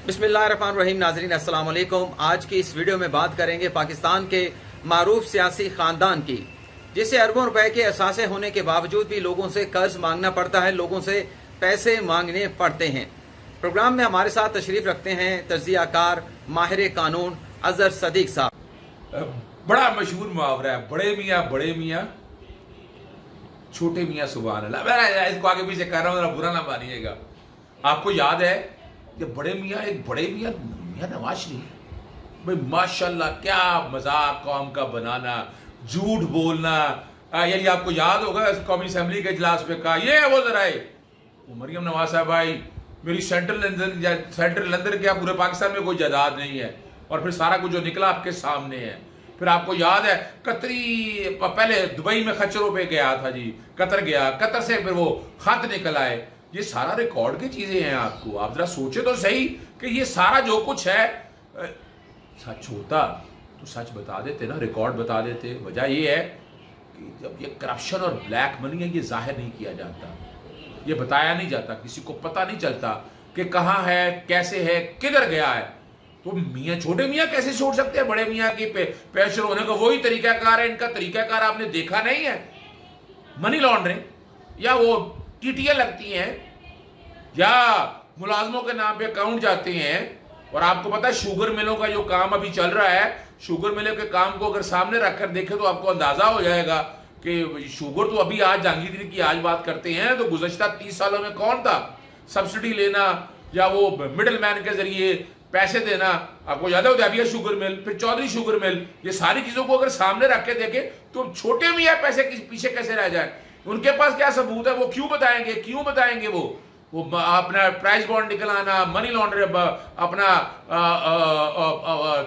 बिस्मिल्लाहिर्रहमानिर्रहीम। नाज़रीन अस्सलाम वालेकुम। आज की इस वीडियो में बात करेंगे पाकिस्तान के मारूफ सियासी खानदान की, जिसे अरबों रुपए के असासे होने के बावजूद भी लोगों से कर्ज मांगना पड़ता है, लोगों से पैसे मांगने पड़ते हैं। प्रोग्राम में हमारे साथ तशरीफ रखते हैं तज्जियाकार माहिर कानून अजहर सदीक साहब। बड़ा मशहूर मुहावरा है, बड़े मियाँ छोटे मियाँ सुभान अल्लाह। मैं इसको आगे पीछे कर रहा हूँ, बुरा ना मानिएगा। आपको याद है कि बड़े मियाँ नवाज शरीफ भाई माशाल्लाह क्या मजाक कौम का बनाना, झूठ बोलना। यानी आपको याद होगा कौमी असेंबली के इजलास में कहा ये वो जरा वो मरियम नवाज साहब भाई मेरी सेंट्रल लंदन क्या पूरे पाकिस्तान में कोई जायदाद नहीं है, और फिर सारा कुछ जो निकला आपके सामने है। फिर आपको याद है कतरी पहले दुबई में खच्चरों पे गया था जी, कतर गया, कतर से फिर वो खत निकल आए। ये सारा रिकॉर्ड की चीजें हैं। आपको आप जरा सोचे तो सही कि ये सारा जो कुछ है सच होता तो सच बता देते ना, रिकॉर्ड बता देते। वजह ये है कि जब ये करप्शन और ब्लैक मनी है ये जाहिर नहीं किया जाता, ये बताया नहीं जाता, किसी को पता नहीं चलता कि कहाँ है, कैसे है, किधर गया है। तो मियाँ छोटे मियाँ कैसे छोड़ सकते हैं बड़े मियाँ की पेशर होने का? वही तरीकाकार है इनका। तरीकाकार आपने देखा नहीं है? मनी लॉन्ड्रिंग या वो टीटीए लगती हैं या मुलाजमों के नाम पे अकाउंट जाते हैं। और आपको पता है शुगर मिलों का जो काम अभी चल रहा है, शुगर मिलों के काम को अगर सामने रखकर देखें तो आपको अंदाजा हो जाएगा कि शुगर तो अभी आज जहांगीर की आज बात करते हैं तो गुज़श्ता 30 सालों में कौन था? सब्सिडी लेना या वो मिडल मैन के जरिए पैसे देना। आपको याद है उदैबिया शुगर मिल, फिर चौधरी शुगर मिल, ये सारी चीजों को अगर सामने रख के देखें तो छोटे मियाँ पैसे पीछे कैसे रह जाए? उनके पास क्या सबूत है? वो क्यों बताएंगे वो अपना प्राइस बॉन्ड निकलाना, मनी लॉन्ड्रिंग, अपना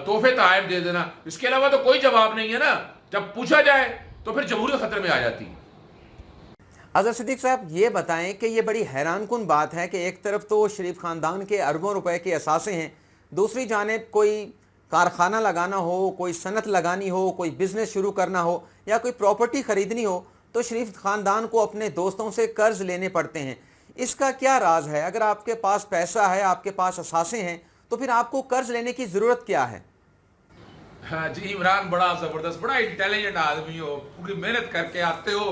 तोहफे तोहफे दे देना, इसके अलावा तो कोई जवाब नहीं है ना। जब पूछा जाए तो फिर जमहूरियत खतरे में आ जाती है। अजहर सदीक साहब ये बताएं कि ये बड़ी हैरानकुन बात है कि एक तरफ तो शरीफ खानदान के अरबों रुपए के असासे हैं, दूसरी जानिब कोई कारखाना लगाना हो, कोई सनत लगानी हो, कोई बिजनेस शुरू करना हो या कोई प्रॉपर्टी खरीदनी हो तो शरीफ खानदान को अपने दोस्तों से कर्ज लेने पड़ते हैं। इसका क्या राज है? अगर आपके पास पैसा है, आपके पास असासे हैं, तो फिर आपको कर्ज लेने की जरूरत क्या है? हाँ जी, इमरान बड़ा जबरदस्त, बड़ा इंटेलिजेंट आदमी हो, पूरी मेहनत करके आते हो।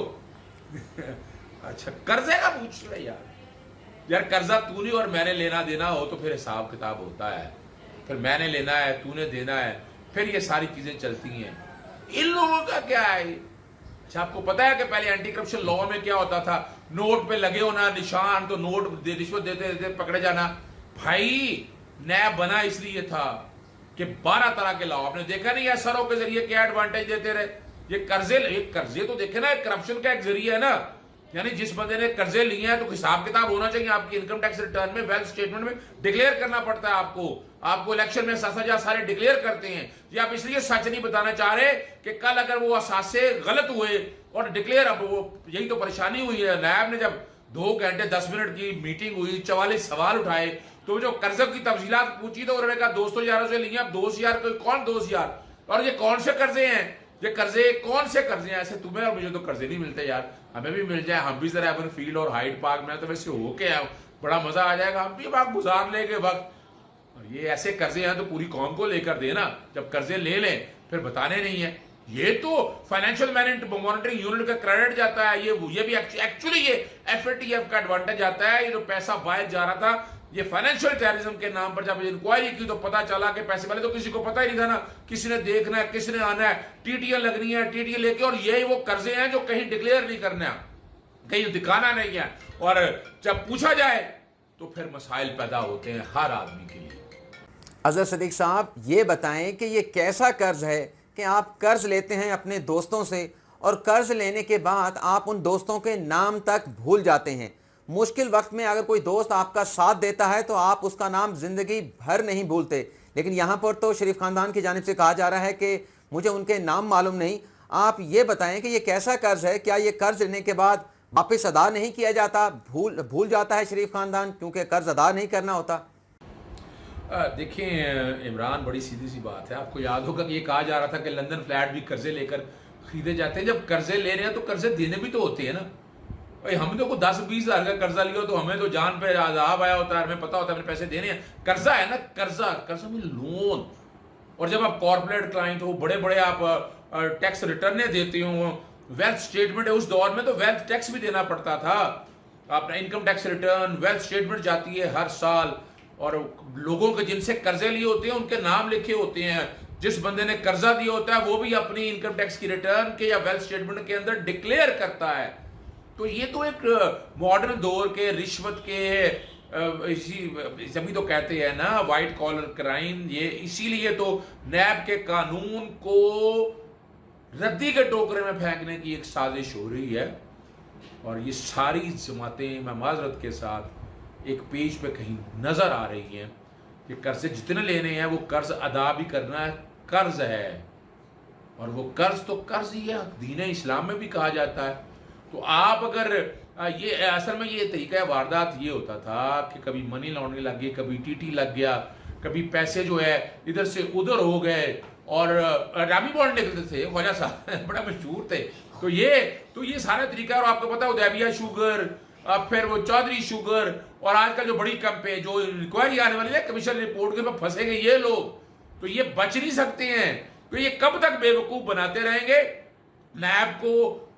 अच्छा कर्जे का पूछ रहे यार कर्जा तूने और मैंने लेना देना हो तो फिर हिसाब किताब होता है, फिर मैंने लेना है, तूने देना है, फिर ये सारी चीजें चलती हैं। इन लोगों का क्या है? अच्छा आपको पता है कि पहले एंटी करप्शन लॉ में क्या होता था? नोट पे लगे होना निशान, तो नोट रिश्वत देते देते पकड़े जाना। भाई नैब बना इसलिए था कि 12 तरह के लॉ, आपने देखा नहीं एसआरओ के जरिए क्या एडवांटेज देते रहे। ये कर्जे तो देखे ना, करप्शन का एक जरिया है ना। यानी जिस बंदे ने कर्जे लिए हैं तो हिसाब किताब होना चाहिए आपकी इनकम टैक्स रिटर्न में, वेल्थ स्टेटमेंट में डिक्लेयर करना पड़ता है आपको इलेक्शन में सजा सारे डिक्लेयर करते हैं। ये आप इसलिए सच नहीं बताना चाह रहे कि कल अगर वो असासे गलत हुए और डिक्लेयर, अब वो यही तो परेशानी हुई है। नायब ने जब 2 घंटे 10 मिनट की मीटिंग हुई, 44 सवाल उठाए, तो जो कर्जों की तफसीलात पूछी तो उन्होंने कहा दोस्तों यारों से लिए। अब दोस्त यार कोई कौन दोस्त यार? और ये कौन से कर्जे हैं? ये कर्जे कौन से कर्जे हैं? ऐसे तुम्हें और मुझे तो कर्जे नहीं मिलते यार, हमें भी मिल जाए, हम भी जरा अपन फील्ड और हाइड पार्क में तो वैसे होके आए, बड़ा मजा आ जाएगा, हम भी वक्त गुजार लेंगे वक्त। और ये ऐसे कर्जे हैं तो पूरी कौम को लेकर देना, जब कर्जे ले लें फिर बताने नहीं है। ये तो फाइनेंशियल मॉनिटरिंग यूनिट का क्रेडिट जाता है, ये भी एक्चुअली ये एफएटीएफ का एडवांटेज आता है। ये जो पैसा बाहर जा रहा था ये फाइनेंशियल टेररिज्म के नाम पर जब इंक्वायरी की तो पता चला कि पैसे वाले तो किसी को पता ही नहीं था ना, किसी ने देखना है, किसने आना है, टीटीए लगनी है, टीटीए लेके। और यही वो कर्जे हैं जो कहीं डिक्लेयर नहीं करना, कहीं दिखाना नहीं है, और जब पूछा जाए तो फिर मसाइल पैदा होते हैं हर आदमी के लिए। अजहर सदीक साहब ये बताएं कि ये कैसा कर्ज है कि आप कर्ज लेते हैं अपने दोस्तों से और कर्ज लेने के बाद आप उन दोस्तों के नाम तक भूल जाते हैं। मुश्किल वक्त में अगर कोई दोस्त आपका साथ देता है तो आप उसका नाम जिंदगी भर नहीं भूलते, लेकिन यहाँ पर तो शरीफ खानदान की जानिब से कहा जा रहा है कि मुझे उनके नाम मालूम नहीं। आप ये बताएं कि ये कैसा कर्ज है? क्या ये कर्ज लेने के बाद वापस अदा नहीं किया जाता, भूल जाता है शरीफ खानदान क्योंकि कर्ज अदा नहीं करना होता? देखिए इमरान, बड़ी सीधी सी बात है। आपको याद होगा कि ये कहा जा रहा था कि लंदन फ्लैट भी कर्जे लेकर खरीदे जाते हैं। जब कर्जे ले रहे हैं तो कर्जे देने भी तो होते हैं ना। भाई हमने तो 10-20 हज़ार का कर्जा लिया तो हमें तो जान पे अजाब आया होता है, हमें पता होता है हमें पैसे देने हैं। कर्जा है ना, कर्जा, कर्जा में लोन। और जब आप कॉर्पोरेट क्लाइंट हो, बड़े बड़े आप टैक्स रिटर्न देते हो, वेल्थ स्टेटमेंट है, उस दौर में तो वेल्थ टैक्स भी देना पड़ता था, अपना income tax return, wealth statement जाती है हर साल, और लोगों के जिनसे कर्जे लिए होते हैं उनके नाम लिखे होते हैं, जिस बंदे ने कर्जा दिया होता है वो भी अपनी इनकम टैक्स की रिटर्न के या वेल्थ स्टेटमेंट के अंदर डिक्लेयर करता है। तो ये तो एक मॉडर्न दौर के रिश्वत के इसी जमी तो कहते हैं ना वाइट कॉलर क्राइम, ये इसीलिए तो नैब के कानून को रद्दी के टोकरे में फेंकने की एक साजिश हो रही है। और ये सारी जमातें, मैं माजरत के साथ, एक पेज पे कहीं नजर आ रही हैं कि कर्ज जितने लेने हैं वो कर्ज अदा भी करना है, कर्ज है, और वो कर्ज तो कर्ज ही है, दीन इस्लाम में भी कहा जाता है। तो आप अगर ये असल में ये तरीका वारदात ये होता था कि कभी मनी लॉन्ड्रिंग लग गई, कभी टीटी लग गया, कभी पैसे जो है इधर से उधर हो गए, और रामी बॉन्ड निकलते थे, ख्वाजा साहब बड़ा मशहूर थे। तो ये सारा तरीका, और आपको पता है उदैबिया शुगर, फिर वो चौधरी शुगर, और आजकल जो बड़ी कंपनी जो इंक्वायरी आने वाली है कमीशन रिपोर्ट के में फंसे गए ये लोग, तो ये बच नहीं सकते हैं। तो ये कब तक बेवकूफ बनाते रहेंगे? नैब को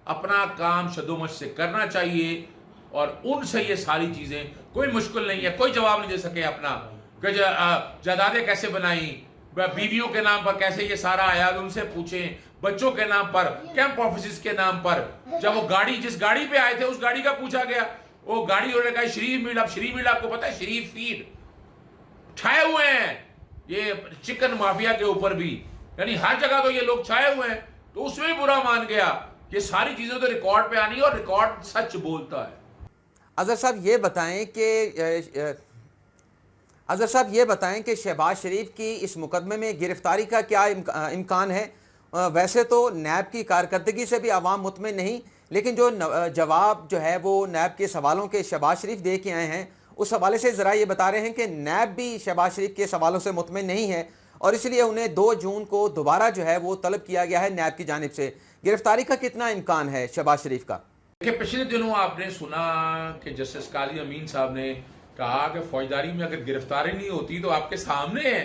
अपना काम शदोमश से करना चाहिए, और उनसे ये सारी चीजें, कोई मुश्किल नहीं है, कोई जवाब नहीं दे सके अपना कि जायदादें कैसे बनाई, बीवियों के नाम पर कैसे ये सारा आया, उनसे पूछें, बच्चों के नाम पर, कैंप ऑफिस के नाम पर। जब वो गाड़ी, जिस गाड़ी पे आए थे उस गाड़ी का पूछा गया, वो गाड़ी उन्होंने कहा शरीफ मीट। अब शरीफ मीट आपको पता है, शरीफ फीड छाए हुए हैं ये चिकन माफिया के ऊपर भी, यानी हर जगह तो ये लोग छाए हुए हैं, तो उसमें भी बुरा मान गया। ये सारी चीजें तो रिकॉर्ड पे आनी है, और रिकॉर्ड सच बोलता है। अजहर साहब ये बताएं कि शहबाज शरीफ की इस मुकदमे में गिरफ्तारी का क्या इम्कान है? वैसे तो नैब की कारकर्दगी से भी आवाम मुतमिन नहीं, लेकिन जो जवाब जो है वो नैब के सवालों के शहबाज शरीफ दे के आए हैं, उस हवाले से ज़रा ये बता रहे हैं कि नैब भी शहबाज शरीफ के सवालों से मुतमिन नहीं है, और इसलिए उन्हें 2 जून को दोबारा जो है वो तलब किया गया है नैब की जानिब से। गिरफ्तारी का कितना इम्कान है शहबाज शरीफ का? देखिए, पिछले दिनों आपने सुना कि जस्टिस काजी अमीन साहब ने कहा कि फौजदारी में अगर गिरफ्तारी नहीं होती तो आपके सामने है।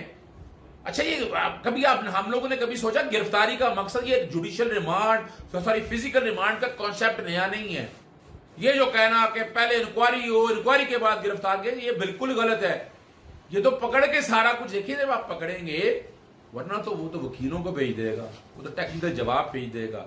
अच्छा, ये कभी हम लोगों ने कभी सोचा गिरफ्तारी का मकसद ये judicial remand, sorry physical remand का कॉन्सेप्ट नया नहीं है। ये जो कहना कि पहले इंक्वायरी हो, इंक्वायरी के बाद गिरफ्तार किया, ये बिल्कुल गलत है। ये तो पकड़ के सारा कुछ, देखिए जब आप पकड़ेंगे, वरना तो वो तो वकीलों को भेज देगा, वो तो टेक्निकल जवाब भेज देगा।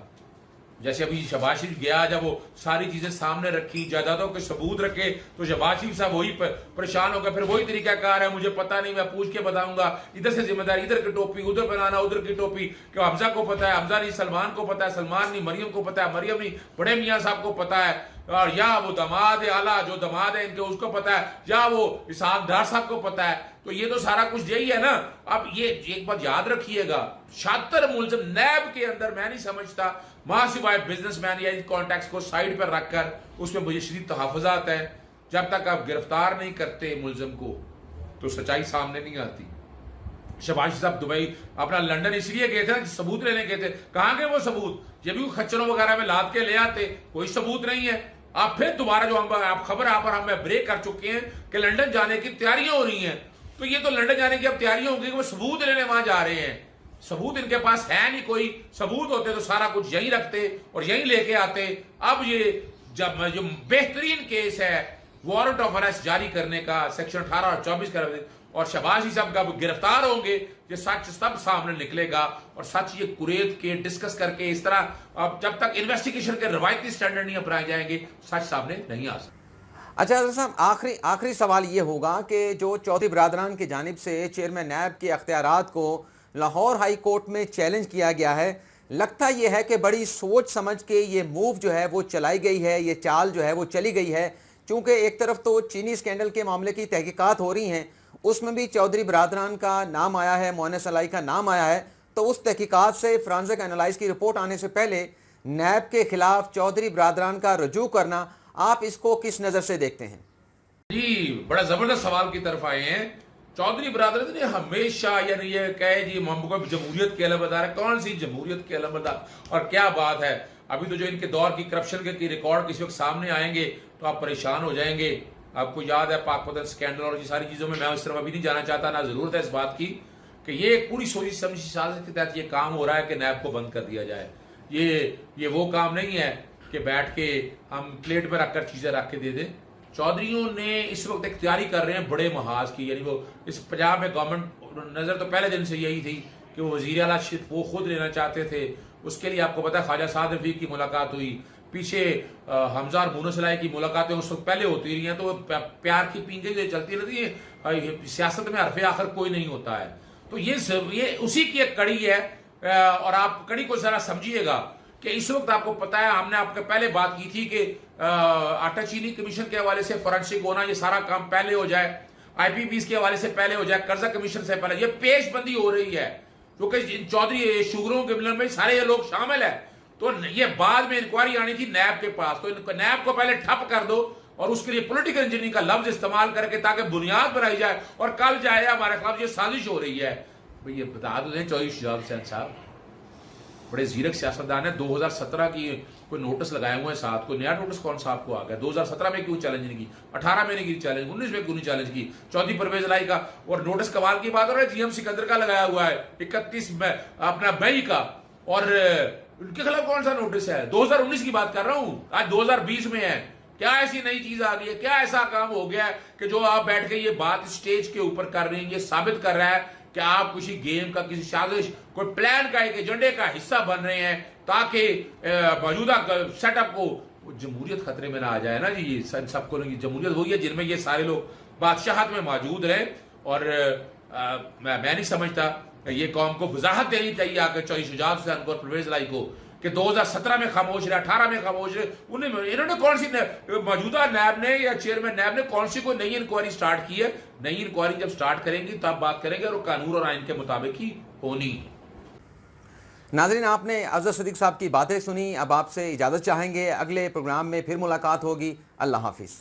जैसे अभी शहबाज शरीफ गया, जब वो सारी चीजें सामने रखी, जायदादों के सबूत रखे, तो शहबाज शरीफ साहब वही परेशान हो गए। फिर वही तरीका कार है, मुझे पता नहीं, मैं पूछ के बताऊंगा, इधर से जिम्मेदारी, इधर की टोपी, उधर बनाना, उधर की टोपी, कि हमजा को पता है, हमजा नहीं सलमान को पता है, सलमान नहीं मरियम को पता है, मरियम नहीं बड़े मियाँ साहब को पता है, और या वो दामाद है आला, जो दामाद है इनके उसको पता है, या वो इसहाक डार साहब को पता है। तो ये तो सारा कुछ यही है ना। अब ये एक बात याद रखिएगा, 76 मुलजिम नैब के अंदर, मैं नहीं समझता सिवाय बिजनेसमैन या कॉन्टैक्ट्स को साइड पर रखकर उसमें मुझे शदीद तहफ़्फ़ुज़ात है। जब तक आप गिरफ्तार नहीं करते मुलजिम को तो सच्चाई सामने नहीं आती। शहबाज साहब दुबई अपना लंदन इसलिए गए थे ना, सबूत लेने गए थे। कहाँ गए वो सबूत? ये भी खच्चरों वगैरह में लाद के ले आते, कोई सबूत नहीं है। आप फिर दोबारा जो आप खबर आप पर हमें ब्रेक कर चुके हैं कि लंदन जाने की तैयारियां हो रही हैं, तो ये तो लंदन जाने की अब तैयारियां होंगी कि वो सबूत लेने वहां जा रहे हैं। सबूत इनके पास है नहीं, कोई सबूत होते तो सारा कुछ यहीं रखते और यहीं लेके आते। अब ये जब जो बेहतरीन केस है वारंट ऑफ अरेस्ट जारी करने का, सेक्शन 18 और 24 का, और शहबाज साहब का गिरफ्तार होंगे, ये सच सब सामने निकलेगा। और सच ये कुरेद के डिस्कस करके इस तरह, अब जब तक इन्वेस्टिगेशन के रवायती स्टैंडर्ड नहीं अपनाए जाएंगे, सच सामने नहीं आ सकता। अच्छा साहब, आखिरी सवाल ये होगा कि जो चौधरी बरादरान की जानिब से चेयरमैन नैब के अख्तियारात को लाहौर हाई कोर्ट में चैलेंज किया गया है, लगता यह है कि बड़ी सोच समझ के ये मूव जो है वो चलाई गई है, ये चाल जो है वो चली गई है। चूँकि एक तरफ तो चीनी स्कैंडल के मामले की तहकीकात हो रही हैं, उसमें भी चौधरी बरादरान का नाम आया है, मोहन सलाई का नाम आया है, तो उस तहकीकात से फ्रांसिक एनालाइज की रिपोर्ट आने से पहले नैब के खिलाफ चौधरी बरादरान का रुजू करना, आप इसको किस नज़र से देखते हैं? जी, बड़ा ज़बरदस्त सवाल की तरफ आए हैं। चौधरी बरादरान ने हमेशा यानी ये कहे जी हमको जमहूरियत के अलमबरदार है, कौन सी जमहूरियत के अलमबरदार, और क्या बात है। अभी तो जो इनके दौर की करप्शन के रिकॉर्ड किसी वक्त सामने आएंगे तो आप परेशान हो जाएंगे। आपको याद है पाकपतन स्कैंडल और ये सारी चीज़ों में मैं इस तरफ अभी नहीं जाना चाहता, ना ज़रूरत है इस बात की कि ये पूरी सोची समझी साजिश के तहत ये काम हो रहा है कि नैब को बंद कर दिया जाए। ये वो काम नहीं है कि बैठ के हम प्लेट पर रखकर चीज़ें रख के दे दें। चौधरीयों ने इस वक्त एक तैयारी कर रहे हैं बड़े महाज की, यानी वो इस पंजाब में गवर्नमेंट नज़र तो पहले दिन से यही थी कि वो वज़ीर आला वो खुद लेना चाहते थे। उसके लिए आपको पता है ख्वाजा साद रफीक की मुलाकात हुई, पीछे हमजा और मूनस इलाही की मुलाकातें उस वक्त पहले होती रही हैं, तो प्यार की पींगे चलती रहती है। सियासत में हरफ आखिर कोई नहीं होता है, तो ये उसी की एक कड़ी है। और आप कड़ी को जरा समझिएगा कि इस वक्त आपको पता है, हमने आपके पहले बात की थी कि आटा चीनी कमीशन के हवाले से फॉरेंसिक होना, ये सारा काम पहले हो जाए, IPPs के हवाले से पहले हो जाए, कर्जा कमीशन से पहले, ये पेशबंदी हो रही है क्योंकि चौधरी शुगरों के मिलन में सारे ये लोग शामिल है। तो ये बाद में इंक्वायरी आनी थी नैब के पास, तो नैब को पहले ठप कर दो और उसके लिए पॉलिटिकल इंजीनियरिंग का लफ्ज इस्तेमाल करके ताकि बुनियाद बनाई जाए और कल जाए हमारे खिलाफ ये साजिश हो रही है। भाई ये बता दो चौधरी शुजात हुसैन साहब बड़े जीरक सियासतदान है। 2017 की कोई नोटिस लगाए हुए हैं साथ, कोई नया नोटिस कौन सा आपको आ गया? 2017 में क्यों चैलेंज नहीं की, 18 में नहीं की चैलेंज, 19 में क्यों नहीं चैलेंज की? चौधरी परवेज इलाही का और नोटिस कमाल की बात हो रही है, GM सिकंदर का लगाया हुआ है 31 अपना मई का, और उनके खिलाफ कौन सा नोटिस है? 2019 की बात कर रहा हूं, आज 2020 में है। क्या ऐसी नई चीज आ गई है, क्या ऐसा काम हो गया है कि जो आप बैठ के ये बात स्टेज के ऊपर कर रहे हैं? ये साबित कर रहा है कि आप किसी गेम का, किसी साजिश, कोई प्लान का, एक एजेंडे का हिस्सा बन रहे हैं ताकि मौजूदा सेटअप को जमहूरियत खतरे में ना आ जाए ना जी। ये सबको जमहूरियत वही है जिनमें ये सारे लोग बादशाहत में मौजूद रहे। और मैं नहीं समझता ये कौम को वजाहत देनी चाहिए आकर चौधरी शुजात हुसैन को और परवेज इलाही को कि 2017 में खामोश रहे, 18 में खामोश रहे। इन्होंने कौन सी मौजूदा नैब ने या चेयरमैन नैब ने कौन सी कोई नई इंक्वायरी स्टार्ट की है? नई इंक्वायरी जब स्टार्ट करेंगी तब बात करेंगे और कानून और आइन के मुताबिक ही होनी है। नाज़रीन, आपने अफजल सदीक साहब की बातें सुनी। अब आपसे इजाज़त चाहेंगे, अगले प्रोग्राम में फिर मुलाकात होगी। अल्लाह हाफिज़।